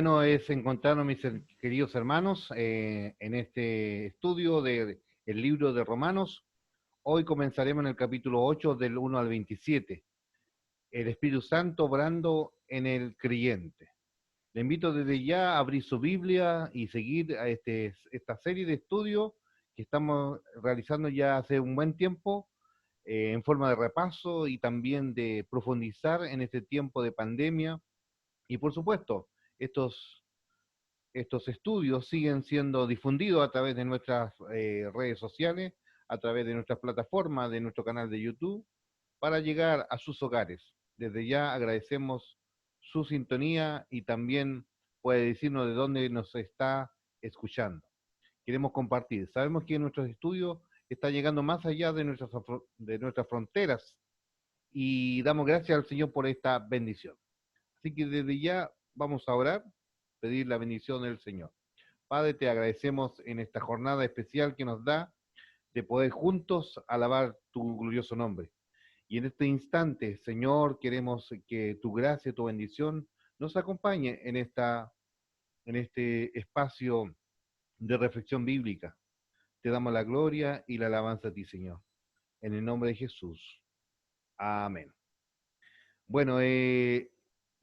bueno es encontrarnos, mis queridos hermanos, en este estudio del libro de Romanos. Hoy comenzaremos en el capítulo 8 del 1 al 27. El Espíritu Santo obrando en el creyente. Le invito desde ya a abrir su Biblia y seguir a esta serie de estudios que estamos realizando ya hace un buen tiempo, en forma de repaso y también de profundizar en este tiempo de pandemia. Y por supuesto, estos estudios siguen siendo difundidos a través de nuestras redes sociales, a través de nuestras plataformas, de nuestro canal de YouTube, para llegar a sus hogares. Desde ya agradecemos su sintonía y también puede decirnos de dónde nos está escuchando. Queremos compartir. Sabemos que nuestros estudios está llegando más allá de nuestras fronteras y damos gracias al Señor por esta bendición. Así que desde ya vamos a orar, pedir la bendición del Señor. Padre, te agradecemos en esta jornada especial que nos da de poder juntos alabar tu glorioso nombre. Y en este instante, Señor, queremos que tu gracia, tu bendición nos acompañe en este espacio de reflexión bíblica. Te damos la gloria y la alabanza a ti, Señor. En el nombre de Jesús. Amén. Bueno,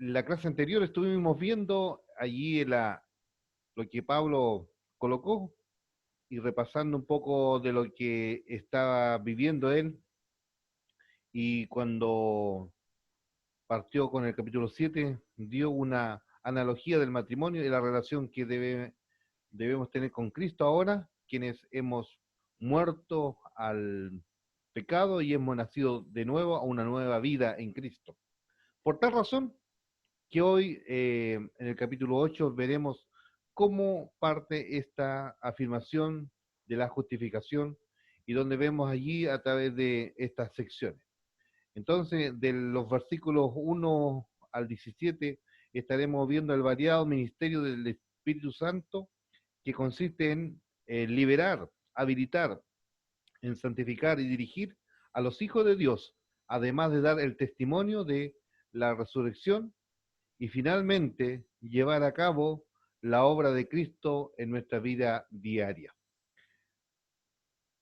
la clase anterior estuvimos viendo allí lo que Pablo colocó y repasando un poco de lo que estaba viviendo él. Y cuando partió con el capítulo 7, dio una analogía del matrimonio y la relación que debemos tener con Cristo ahora, quienes hemos muerto al pecado y hemos nacido de nuevo a una nueva vida en Cristo. Por tal razón, que hoy en el capítulo 8 veremos cómo parte esta afirmación de la justificación y donde vemos allí a través de estas secciones. Entonces, de los versículos 1 al 17, estaremos viendo el variado ministerio del Espíritu Santo, que consiste en liberar, habilitar, en santificar y dirigir a los hijos de Dios, además de dar el testimonio de la resurrección y finalmente llevar a cabo la obra de Cristo en nuestra vida diaria.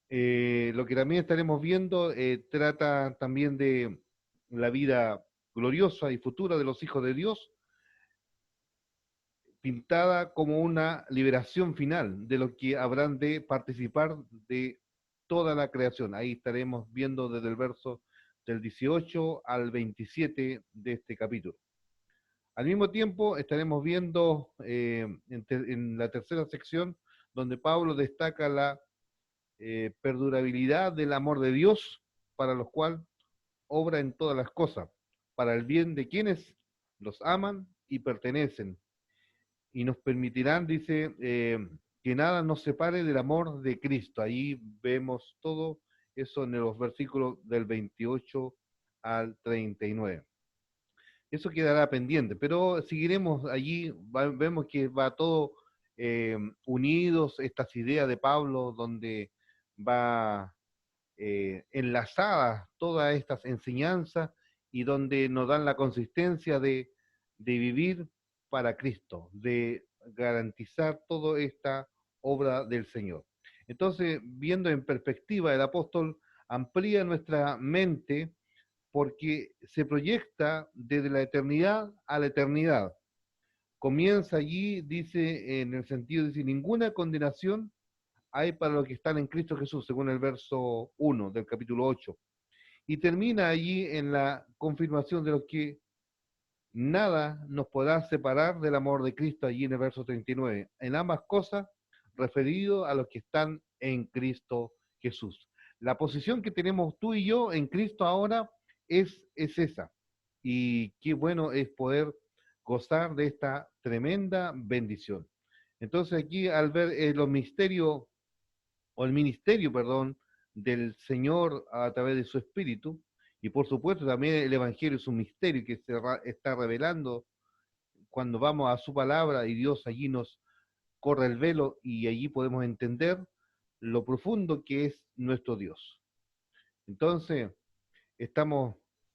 Lo que también estaremos viendo trata también de la vida gloriosa y futura de los hijos de Dios, pintada como una liberación final de los que habrán de participar de toda la creación. Ahí estaremos viendo desde el verso del 18 al 27 de este capítulo. Al mismo tiempo estaremos viendo en la tercera sección donde Pablo destaca la perdurabilidad del amor de Dios para los cuales obra en todas las cosas, para el bien de quienes los aman y pertenecen, y nos permitirán, dice, que nada nos separe del amor de Cristo. Ahí vemos todo eso en los versículos del 28 al 39. Eso quedará pendiente, pero seguiremos allí, vemos que va todo unidos, estas ideas de Pablo, donde va enlazadas todas estas enseñanzas y donde nos dan la consistencia de vivir para Cristo, de garantizar toda esta obra del Señor. Entonces, viendo en perspectiva, el apóstol amplía nuestra mente porque se proyecta desde la eternidad a la eternidad. Comienza allí, dice, en el sentido de decir, ninguna condenación hay para los que están en Cristo Jesús, según el verso 1 del capítulo 8. Y termina allí en la confirmación de lo que nada nos podrá separar del amor de Cristo, allí en el verso 39. En ambas cosas, referido a los que están en Cristo Jesús. La posición que tenemos tú y yo en Cristo ahora es esa. Y qué bueno es poder gozar de esta tremenda bendición. Entonces aquí al ver los misterios, o el ministerio, perdón, del Señor a través de su Espíritu, y por supuesto también el Evangelio es un misterio que se está revelando cuando vamos a su palabra y Dios allí nos corre el velo y allí podemos entender lo profundo que es nuestro Dios. Entonces,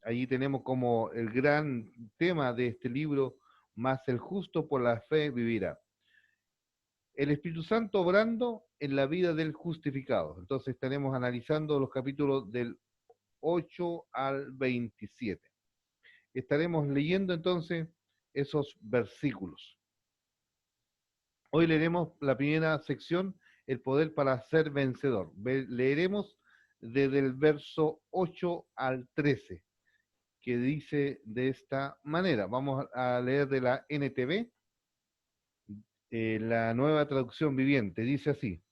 allí tenemos como el gran tema de este libro, mas el justo por la fe vivirá. El Espíritu Santo obrando en la vida del justificado. Entonces estaremos analizando los capítulos del 8 al 27. Estaremos leyendo entonces esos versículos. Hoy leeremos la primera sección, el poder para ser vencedor. Leeremos desde el verso 8 al 13, que dice de esta manera. Vamos a leer de la NTV, la nueva traducción viviente. Dice así: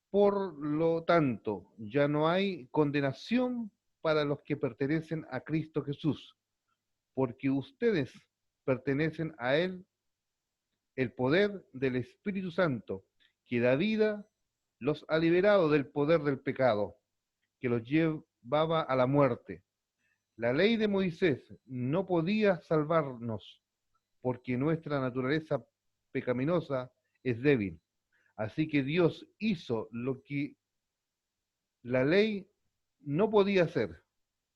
por lo tanto, ya no hay condenación para los que pertenecen a Cristo Jesús, porque ustedes pertenecen a Él. El poder del Espíritu Santo que da vida los ha liberado del poder del pecado que los llevaba a la muerte. La ley de Moisés no podía salvarnos porque nuestra naturaleza pecaminosa es débil. Así que Dios hizo lo que la ley no podía hacer.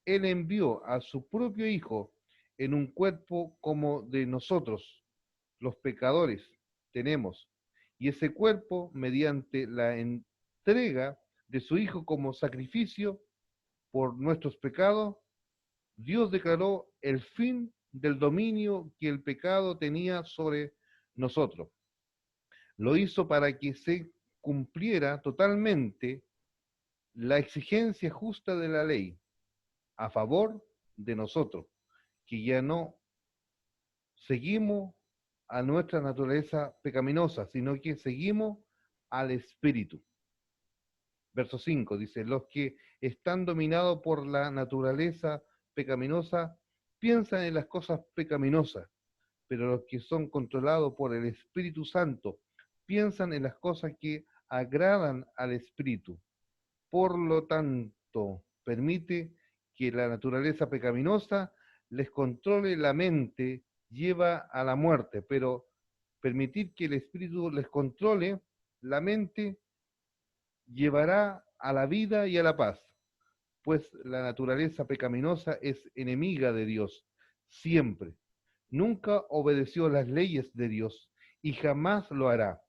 Él envió a su propio Hijo en un cuerpo como de nosotros, los pecadores, tenemos. Y ese cuerpo, mediante la entrega de su Hijo como sacrificio por nuestros pecados, Dios declaró el fin del dominio que el pecado tenía sobre nosotros. Lo hizo para que se cumpliera totalmente la exigencia justa de la ley a favor de nosotros, que ya no seguimos a nuestra naturaleza pecaminosa, sino que seguimos al Espíritu. Verso 5 dice: los que están dominados por la naturaleza pecaminosa piensan en las cosas pecaminosas, pero los que son controlados por el Espíritu Santo piensan en las cosas que agradan al Espíritu. Por lo tanto, permite que la naturaleza pecaminosa les controle la mente lleva a la muerte, pero permitir que el Espíritu les controle la mente llevará a la vida y a la paz, pues la naturaleza pecaminosa es enemiga de Dios, siempre. Nunca obedeció las leyes de Dios y jamás lo hará.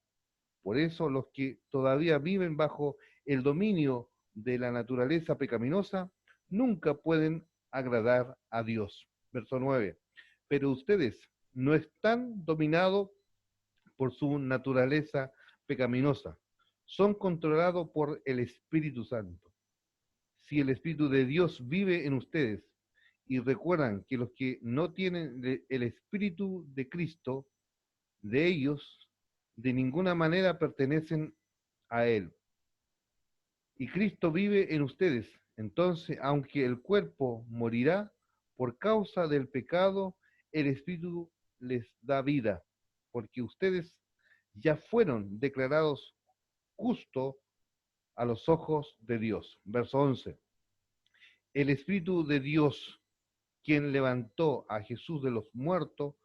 Por eso los que todavía viven bajo el dominio de la naturaleza pecaminosa nunca pueden agradar a Dios. Verso 9. Pero ustedes no están dominados por su naturaleza pecaminosa, son controlados por el Espíritu Santo. Si el Espíritu de Dios vive en ustedes, y recuerdan que los que no tienen el Espíritu de Cristo, de ellos, de ninguna manera pertenecen a Él. Y Cristo vive en ustedes. Entonces, aunque el cuerpo morirá por causa del pecado, el Espíritu les da vida, porque ustedes ya fueron declarados justos a los ojos de Dios. Verso 11. El Espíritu de Dios, quien levantó a Jesús de los muertos,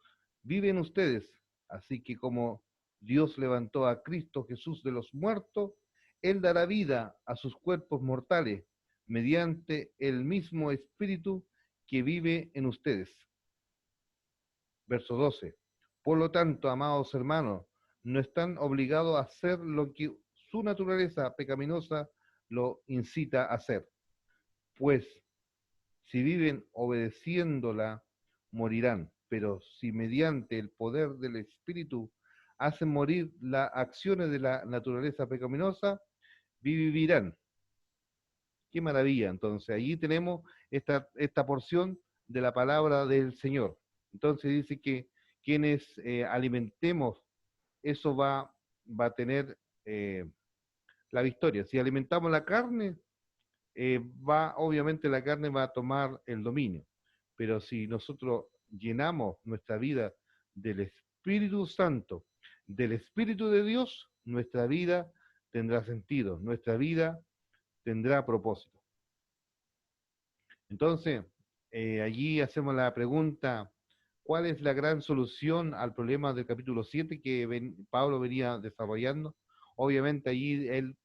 vive en ustedes. Así que como Dios levantó a Cristo Jesús de los muertos, Él dará vida a sus cuerpos mortales mediante el mismo Espíritu que vive en ustedes. Verso 12. Por lo tanto, amados hermanos, no están obligados a hacer lo que su naturaleza pecaminosa lo incita a hacer. Pues si viven obedeciéndola, morirán. Pero si mediante el poder del Espíritu hacen morir las acciones de la naturaleza pecaminosa, vivirán. Qué maravilla. Entonces, allí tenemos esta porción de la palabra del Señor. Entonces dice que quienes alimentemos, eso va a tener la victoria. Si alimentamos la carne, obviamente la carne va a tomar el dominio. Pero si nosotros llenamos nuestra vida del Espíritu Santo, del Espíritu de Dios, nuestra vida tendrá sentido, nuestra vida tendrá propósito. Entonces, allí hacemos la pregunta: ¿cuál es la gran solución al problema del capítulo 7 que Pablo venía desarrollando? Obviamente allí él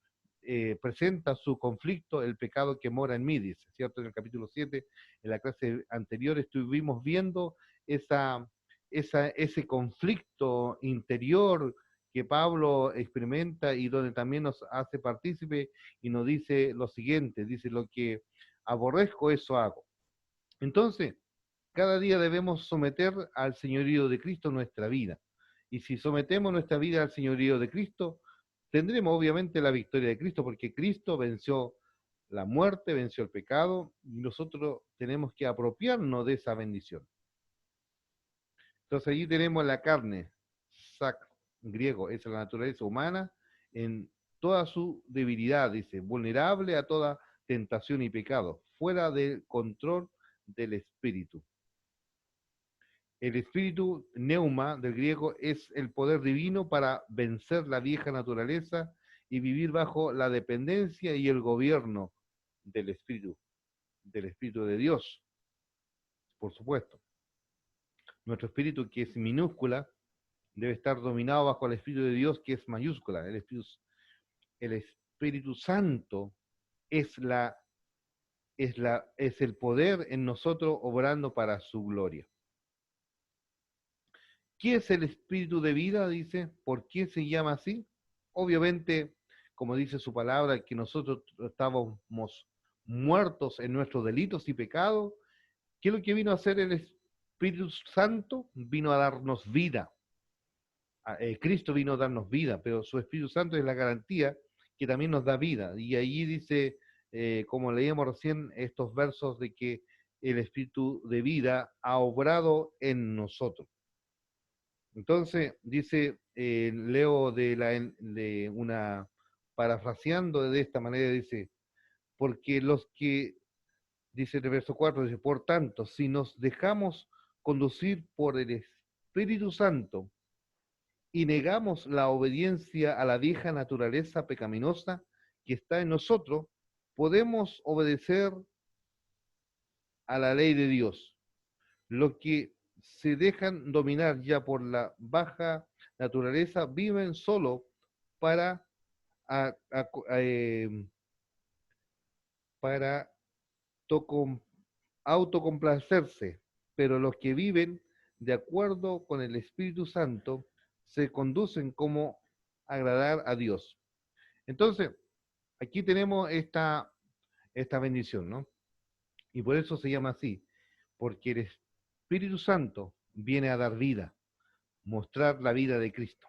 presenta su conflicto, el pecado que mora en mí, dice, ¿cierto? En el capítulo 7, en la clase anterior estuvimos viendo ese conflicto interior que Pablo experimenta y donde también nos hace partícipe y nos dice lo siguiente, dice, lo que aborrezco, eso hago. Entonces, cada día debemos someter al señorío de Cristo nuestra vida. Y si sometemos nuestra vida al señorío de Cristo, tendremos obviamente la victoria de Cristo, porque Cristo venció la muerte, venció el pecado, y nosotros tenemos que apropiarnos de esa bendición. Entonces allí tenemos la carne, sac, griego, es la naturaleza humana en toda su debilidad, dice, vulnerable a toda tentación y pecado, fuera del control del espíritu. El espíritu neuma del griego es el poder divino para vencer la vieja naturaleza y vivir bajo la dependencia y el gobierno del espíritu de Dios, por supuesto. Nuestro espíritu, que es minúscula, debe estar dominado bajo el espíritu de Dios, que es mayúscula. El Espíritu Santo es el poder en nosotros obrando para su gloria. ¿Qué es el espíritu de vida? Dice, ¿por qué se llama así? Obviamente, como dice su palabra, que nosotros estábamos muertos en nuestros delitos y pecados. ¿Qué es lo que vino a hacer el Espíritu Santo? Vino a darnos vida. Cristo vino a darnos vida, pero su Espíritu Santo es la garantía que también nos da vida. Y ahí dice, como leíamos recién, estos versos de que el Espíritu de vida ha obrado en nosotros. Entonces, dice, leo de una, parafraseando de esta manera, dice, porque los que, dice el verso 4, dice, por tanto, si nos dejamos conducir por el Espíritu Santo y negamos la obediencia a la vieja naturaleza pecaminosa que está en nosotros, podemos obedecer a la ley de Dios. Los que se dejan dominar ya por la baja naturaleza viven solo para, a, a, para autocomplacerse, pero los que viven de acuerdo con el Espíritu Santo se conducen como agradar a Dios. Entonces, aquí tenemos esta bendición, ¿no? Y por eso se llama así, porque el Espíritu Santo viene a dar vida, mostrar la vida de Cristo.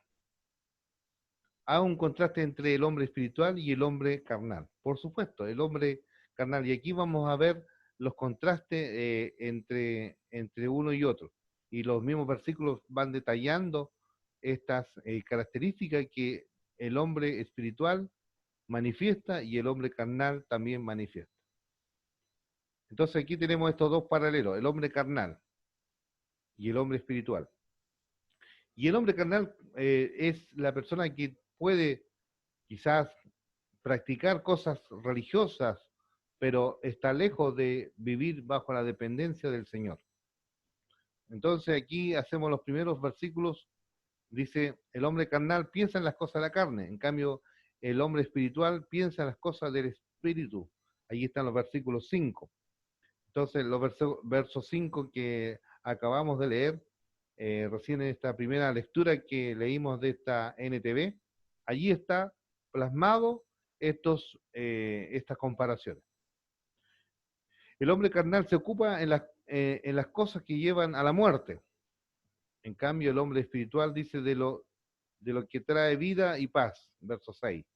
Hay un contraste entre el hombre espiritual y el hombre carnal. Por supuesto, el hombre carnal. Y aquí vamos a ver los contrastes entre uno y otro. Y los mismos versículos van detallando estas características que el hombre espiritual manifiesta y el hombre carnal también manifiesta. Entonces aquí tenemos estos dos paralelos, el hombre carnal y el hombre espiritual. Y el hombre carnal es la persona que puede quizás practicar cosas religiosas, pero está lejos de vivir bajo la dependencia del Señor. Entonces aquí hacemos los primeros versículos, dice, el hombre carnal piensa en las cosas de la carne, en cambio el hombre espiritual piensa en las cosas del espíritu. Ahí están los versículos 5. Entonces los versos 5 que acabamos de leer, recién en esta primera lectura que leímos de esta NTV, allí está plasmado estas comparaciones. El hombre carnal se ocupa en las cosas que llevan a la muerte. En cambio, el hombre espiritual dice de lo que trae vida y paz, verso 6.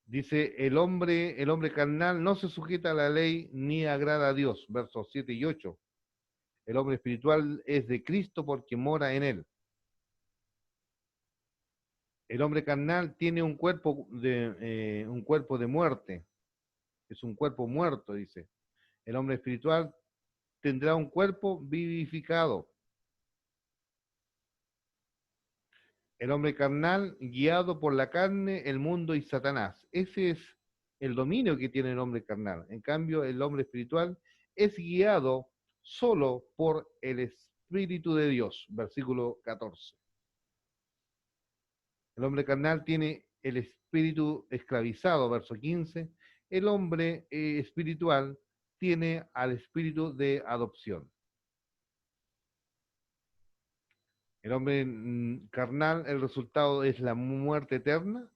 Dice, el hombre carnal no se sujeta a la ley ni agrada a Dios, versos 7 y 8. El hombre espiritual es de Cristo porque mora en él. El hombre carnal tiene un cuerpo de muerte, es un cuerpo muerto, dice. El hombre espiritual tendrá un cuerpo vivificado. El hombre carnal guiado por la carne, el mundo y Satanás. Ese es el dominio que tiene el hombre carnal. En cambio, el hombre espiritual es guiado solo por el Espíritu de Dios. Versículo 14. El hombre carnal tiene el espíritu esclavizado, verso 15. El hombre espiritual tiene al espíritu de adopción. El hombre carnal, el resultado es la muerte eterna.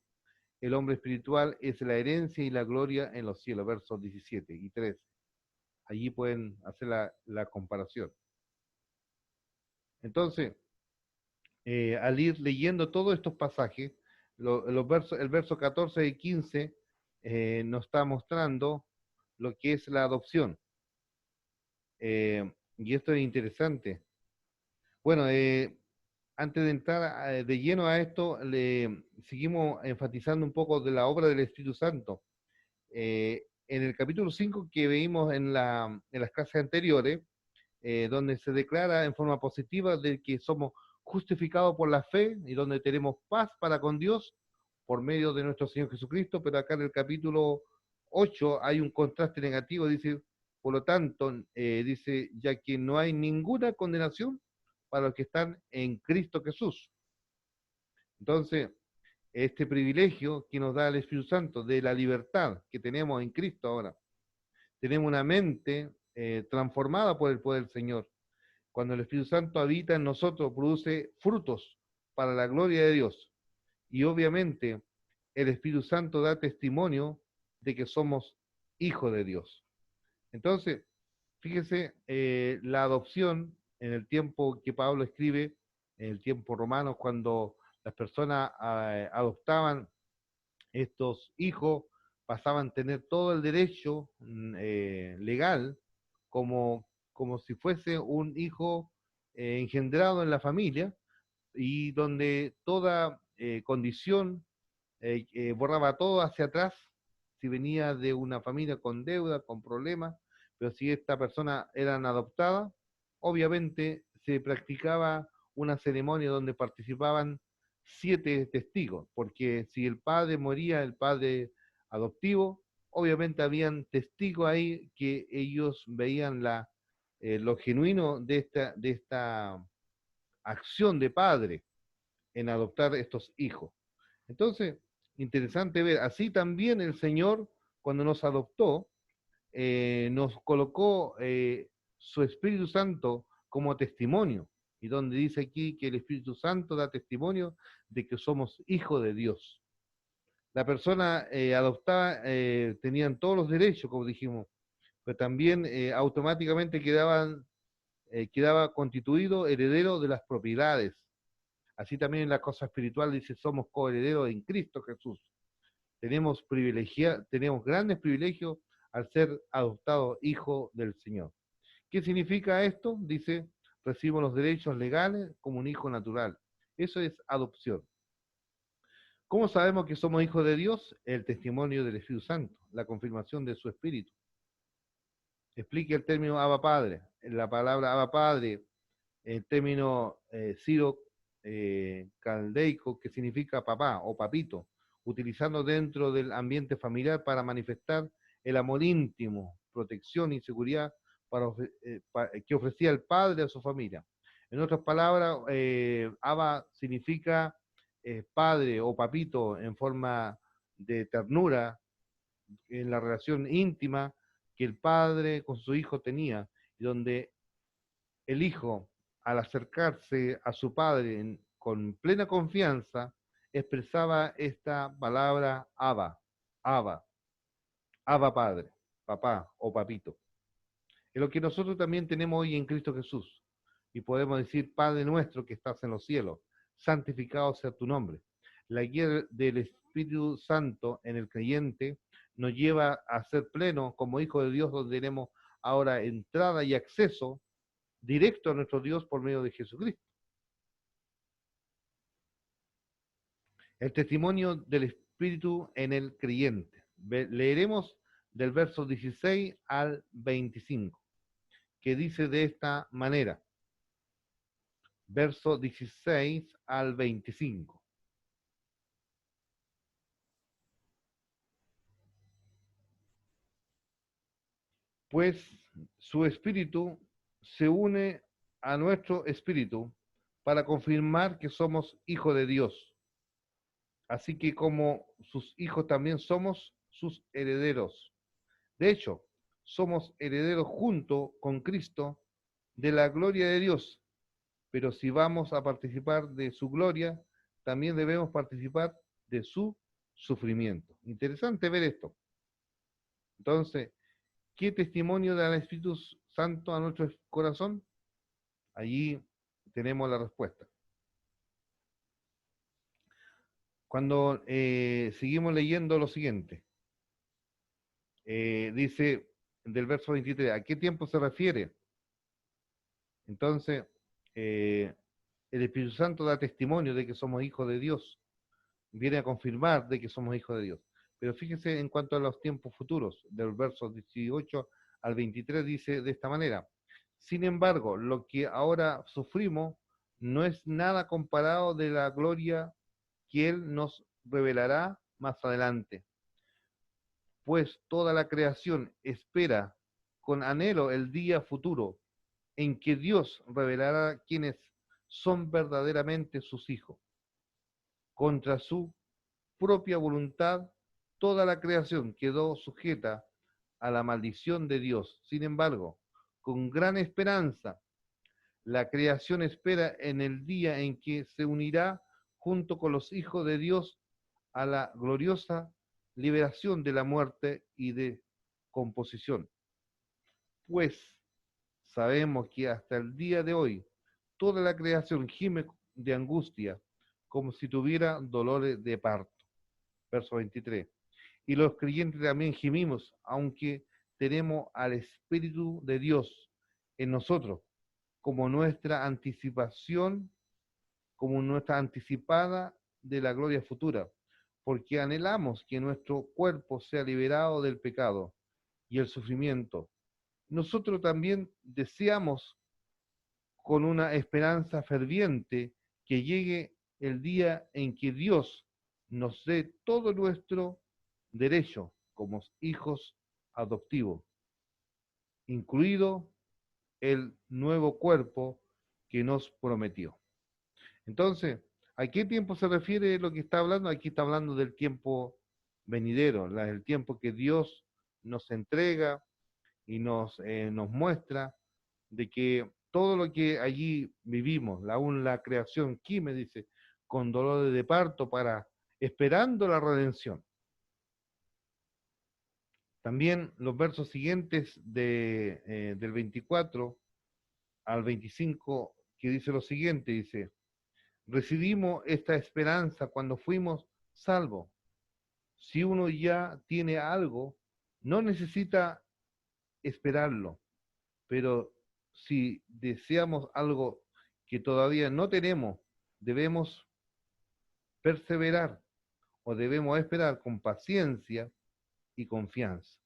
El hombre espiritual es la herencia y la gloria en los cielos, versos 17 y 13. Allí pueden hacer la comparación. Entonces, al ir leyendo todos estos pasajes, el verso 14 y 15 nos está mostrando lo que es la adopción. Y esto es interesante. Bueno, antes de entrar de lleno a esto, le seguimos enfatizando un poco de la obra del Espíritu Santo. En el capítulo 5 que veímos en las clases anteriores, donde se declara en forma positiva de que somos justificados por la fe y donde tenemos paz para con Dios por medio de nuestro Señor Jesucristo, pero acá en el capítulo 8 hay un contraste negativo, dice, por lo tanto, dice, ya que no hay ninguna condenación para los que están en Cristo Jesús. Entonces, este privilegio que nos da el Espíritu Santo de la libertad que tenemos en Cristo ahora, tenemos una mente transformada por el poder del Señor. Cuando el Espíritu Santo habita en nosotros, produce frutos para la gloria de Dios. Y obviamente el Espíritu Santo da testimonio de que somos hijos de Dios. Entonces, fíjese, la adopción en el tiempo que Pablo escribe, en el tiempo romano, cuando las personas adoptaban estos hijos, pasaban a tener todo el derecho legal como si fuese un hijo engendrado en la familia y donde toda condición borraba todo hacia atrás, si venía de una familia con deuda, con problemas, pero si esta persona era adoptada, obviamente se practicaba una ceremonia donde participaban 7 testigos, porque si el padre moría, el padre adoptivo, obviamente habían testigos ahí que ellos veían lo genuino de esta acción de padre en adoptar estos hijos. Entonces, interesante ver, así también el Señor, cuando nos adoptó, nos colocó su Espíritu Santo como testimonio, y donde dice aquí que el Espíritu Santo da testimonio de que somos hijos de Dios. La persona adoptada tenían todos los derechos, como dijimos, pero también automáticamente quedaba constituido heredero de las propiedades. Así también en la cosa espiritual dice, somos coherederos en Cristo Jesús. Tenemos grandes privilegios al ser adoptados hijos del Señor. ¿Qué significa esto? Dice, recibo los derechos legales como un hijo natural. Eso es adopción. ¿Cómo sabemos que somos hijos de Dios? El testimonio del Espíritu Santo, la confirmación de su Espíritu. Explique el término Abba Padre. La palabra Abba Padre, el término Ciro caldeico, que significa papá o papito, utilizando dentro del ambiente familiar para manifestar el amor íntimo, protección y seguridad que ofrecía el padre a su familia. En otras palabras, Abba significa padre o papito en forma de ternura en la relación íntima que el padre con su hijo tenía, y donde el hijo, al acercarse a su padre con plena confianza, expresaba esta palabra Abba, Abba, Abba Padre, papá o papito. Es lo que nosotros también tenemos hoy en Cristo Jesús. Y podemos decir, Padre nuestro que estás en los cielos, santificado sea tu nombre. La guía del Espíritu Santo en el creyente nos lleva a ser plenos como hijos de Dios, donde tenemos ahora entrada y acceso directo a nuestro Dios por medio de Jesucristo. El testimonio del Espíritu en el creyente. Leeremos del verso 16 al 25, que dice de esta manera. Verso 16 al 25. Pues su espíritu se une a nuestro espíritu para confirmar que somos hijos de Dios. Así que como sus hijos también somos sus herederos. De hecho, somos herederos junto con Cristo de la gloria de Dios, pero si vamos a participar de su gloria, también debemos participar de su sufrimiento. Interesante ver esto. Entonces, ¿qué testimonio da el Espíritu Santo a nuestro corazón? Allí tenemos la respuesta. Cuando seguimos leyendo lo siguiente, dice del verso 23, ¿a qué tiempo se refiere? Entonces, el Espíritu Santo da testimonio de que somos hijos de Dios, viene a confirmar de que somos hijos de Dios. Pero fíjese en cuanto a los tiempos futuros, del verso 18 al 23 dice de esta manera, sin embargo, lo que ahora sufrimos no es nada comparado de la gloria que Él nos revelará más adelante, pues toda la creación espera con anhelo el día futuro en que Dios revelará quiénes son verdaderamente sus hijos. Contra su propia voluntad, toda la creación quedó sujeta a la maldición de Dios. Sin embargo, con gran esperanza, la creación espera en el día en que se unirá junto con los hijos de Dios a la gloriosa liberación de la muerte y de composición. Pues sabemos que hasta el día de hoy toda la creación gime de angustia como si tuviera dolores de parto. Verso 23. Y los creyentes también gemimos, aunque tenemos al Espíritu de Dios en nosotros, como nuestra anticipación, como nuestra anticipada de la gloria futura, porque anhelamos que nuestro cuerpo sea liberado del pecado y el sufrimiento. Nosotros también deseamos con una esperanza ferviente que llegue el día en que Dios nos dé todo nuestro derecho como hijos adoptivos, incluido el nuevo cuerpo que nos prometió. Entonces, ¿a qué tiempo se refiere lo que está hablando? Aquí está hablando del tiempo venidero, el tiempo que Dios nos entrega y nos muestra de que todo lo que allí vivimos, aún la creación, aquí me dice, con dolores de parto para esperando la redención. También los versos siguientes del 24 al 25, que dice lo siguiente, dice, recibimos esta esperanza cuando fuimos salvos. Si uno ya tiene algo, no necesita esperarlo, pero si deseamos algo que todavía no tenemos, debemos perseverar o debemos esperar con paciencia y confianza.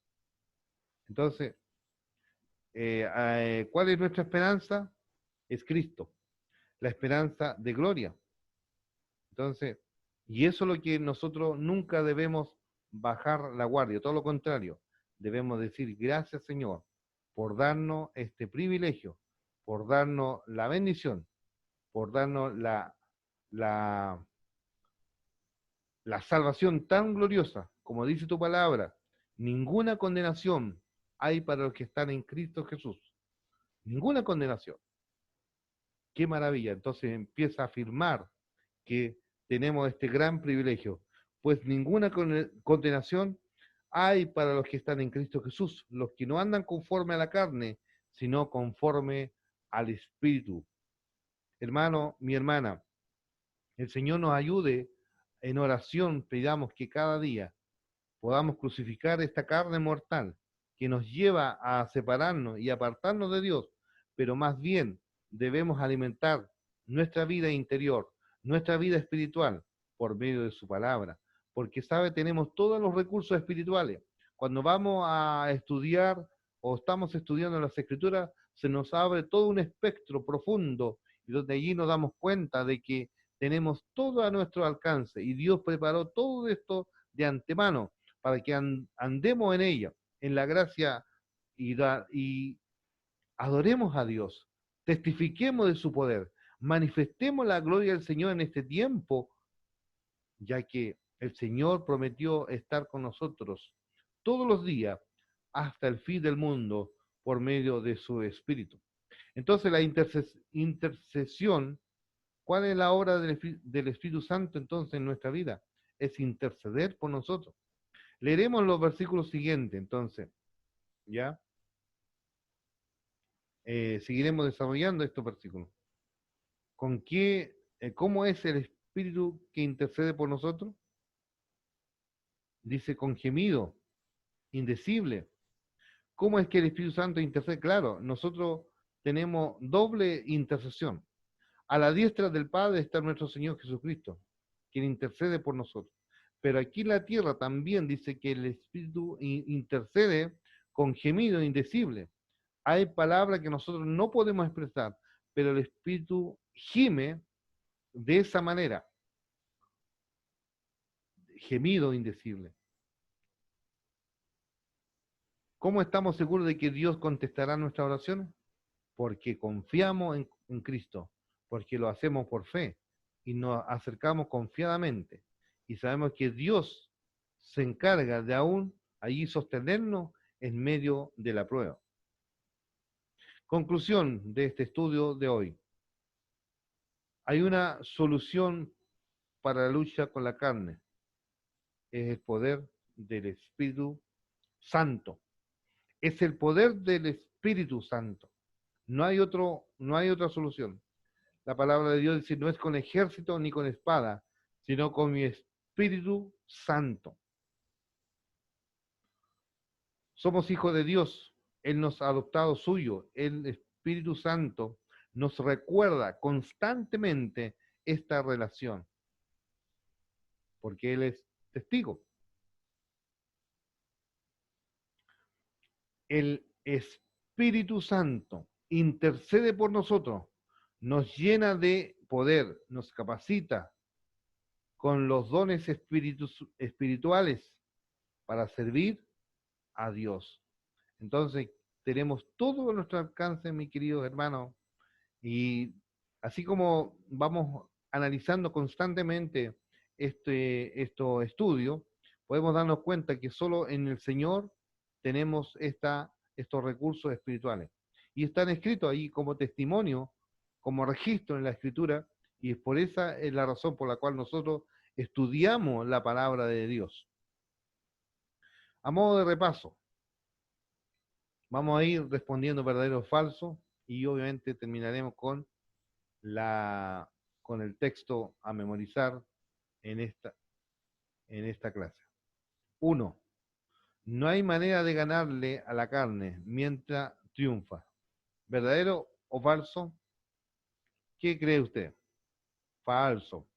Entonces, ¿cuál es nuestra esperanza? Es Cristo, la esperanza de gloria. Entonces, y eso es lo que nosotros nunca debemos bajar la guardia, todo lo contrario, debemos decir gracias Señor por darnos este privilegio, por darnos la bendición, por darnos la, la salvación tan gloriosa, como dice tu palabra, ninguna condenación hay para los que están en Cristo Jesús, ninguna condenación. Qué maravilla, entonces empieza a afirmar que tenemos este gran privilegio, pues ninguna condenación hay para los que están en Cristo Jesús, los que no andan conforme a la carne, sino conforme al Espíritu. Hermano, mi hermana, el Señor nos ayude en oración, pidamos que cada día podamos crucificar esta carne mortal que nos lleva a separarnos y apartarnos de Dios, pero más bien debemos alimentar nuestra vida interior, nuestra vida espiritual por medio de su palabra, porque sabe, tenemos todos los recursos espirituales. Cuando vamos a estudiar o estamos estudiando las escrituras, se nos abre todo un espectro profundo y donde allí nos damos cuenta de que tenemos todo a nuestro alcance y Dios preparó todo esto de antemano para que andemos en ella, en la gracia y adoremos a Dios, testifiquemos de su poder, manifestemos la gloria del Señor en este tiempo, ya que el Señor prometió estar con nosotros todos los días hasta el fin del mundo por medio de su Espíritu. Entonces la intercesión, ¿cuál es la obra del Espíritu Santo entonces en nuestra vida? Es interceder por nosotros. Leeremos los versículos siguientes, entonces, ¿ya? Seguiremos desarrollando estos versículos. ¿Cómo es el Espíritu que intercede por nosotros? Dice con gemido, indecible. ¿Cómo es que el Espíritu Santo intercede? Claro, nosotros tenemos doble intercesión. A la diestra del Padre está nuestro Señor Jesucristo, quien intercede por nosotros. Pero aquí en la tierra también dice que el Espíritu intercede con gemido indecible. Hay palabras que nosotros no podemos expresar, pero el Espíritu gime de esa manera, gemido indecible. ¿Cómo estamos seguros de que Dios contestará nuestras oraciones? Porque confiamos en Cristo, porque lo hacemos por fe y nos acercamos confiadamente y sabemos que Dios se encarga de aún allí sostenernos en medio de la prueba. Conclusión de este estudio de hoy. Hay una solución para la lucha con la carne. Es el poder del Espíritu Santo. Es el poder del Espíritu Santo. No hay otra solución. La palabra de Dios dice, no es con ejército ni con espada, sino con mi Espíritu Santo. Somos hijos de Dios. Él nos ha adoptado suyo. El Espíritu Santo nos recuerda constantemente esta relación, porque Él es testigo. El Espíritu Santo intercede por nosotros, nos llena de poder, nos capacita con los dones espirituales para servir a Dios. Entonces, tenemos todo a nuestro alcance, mis queridos hermanos, y así como vamos analizando constantemente estos estudios, podemos darnos cuenta que solo en el Señor tenemos estos recursos espirituales. Y están escritos ahí como testimonio, como registro en la Escritura, y por esa es la razón por la cual nosotros estudiamos la palabra de Dios. A modo de repaso, vamos a ir respondiendo verdadero o falso, y obviamente terminaremos con el texto a memorizar en esta clase. 1. No hay manera de ganarle a la carne mientras triunfa. ¿Verdadero o falso? ¿Qué cree usted? Falso.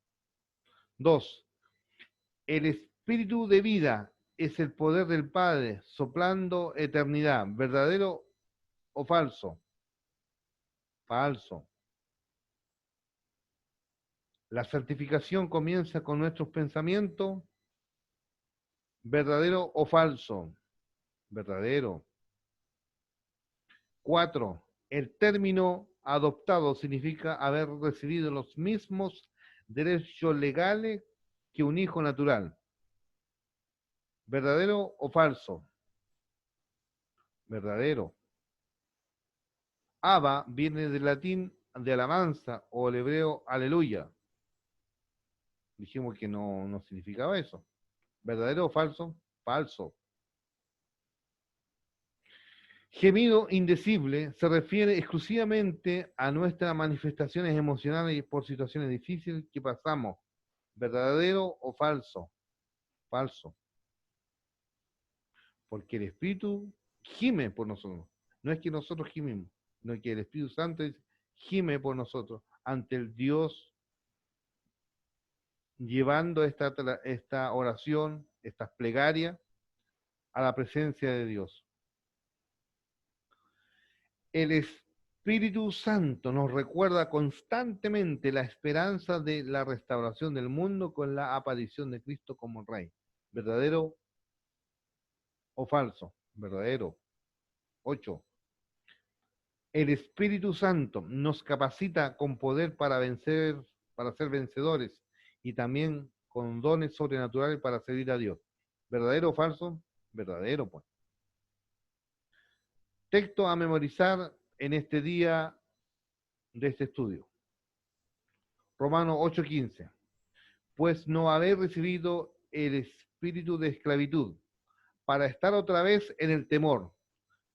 2. El espíritu de vida es el poder del Padre soplando eternidad. ¿Verdadero o falso? Falso. La santificación comienza con nuestros pensamientos. ¿Verdadero o falso? Verdadero. 4. El término adoptado significa haber recibido los mismos derechos legales que un hijo natural. ¿Verdadero o falso? Verdadero. Abba viene del latín de alabanza o el hebreo aleluya. Dijimos que no significaba eso. ¿Verdadero o falso? Falso. Gemido indecible se refiere exclusivamente a nuestras manifestaciones emocionales por situaciones difíciles que pasamos. ¿Verdadero o falso? Falso. Porque el Espíritu gime por nosotros. No es que nosotros gimimos, sino que el Espíritu Santo gime por nosotros ante el Dios, llevando esta oración, estas plegarias, a la presencia de Dios. El Espíritu Santo nos recuerda constantemente la esperanza de la restauración del mundo con la aparición de Cristo como Rey. ¿Verdadero o falso? Verdadero. 8. El Espíritu Santo nos capacita con poder para vencer, para ser vencedores y también con dones sobrenaturales para servir a Dios. ¿Verdadero o falso? Verdadero, pues. Texto a memorizar en este día de este estudio. Romanos 8:15. Pues no habéis recibido el espíritu de esclavitud para estar otra vez en el temor,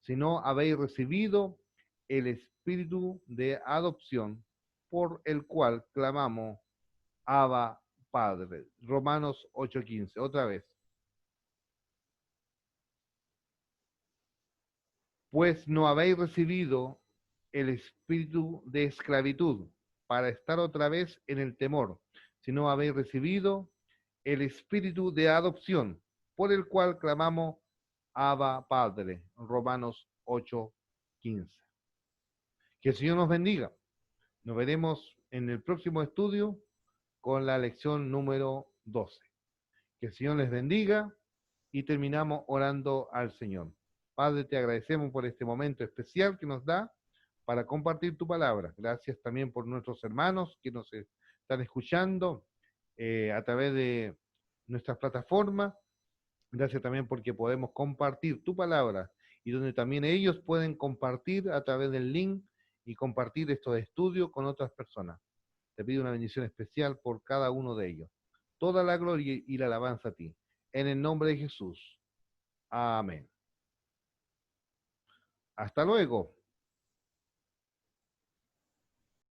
sino habéis recibido el espíritu de adopción por el cual clamamos Abba Padre. Romanos 8:15. Otra vez. Pues no habéis recibido el espíritu de esclavitud para estar otra vez en el temor, sino habéis recibido el espíritu de adopción, por el cual clamamos Abba Padre. Romanos 8:15. Que el Señor nos bendiga. Nos veremos en el próximo estudio con la lección número 12. Que el Señor les bendiga y terminamos orando al Señor. Padre, te agradecemos por este momento especial que nos da para compartir tu palabra. Gracias también por nuestros hermanos que nos están escuchando a través de nuestras plataformas. Gracias también porque podemos compartir tu palabra y donde también ellos pueden compartir a través del link y compartir estos estudios con otras personas. Te pido una bendición especial por cada uno de ellos. Toda la gloria y la alabanza a ti. En el nombre de Jesús. Amén. Hasta luego.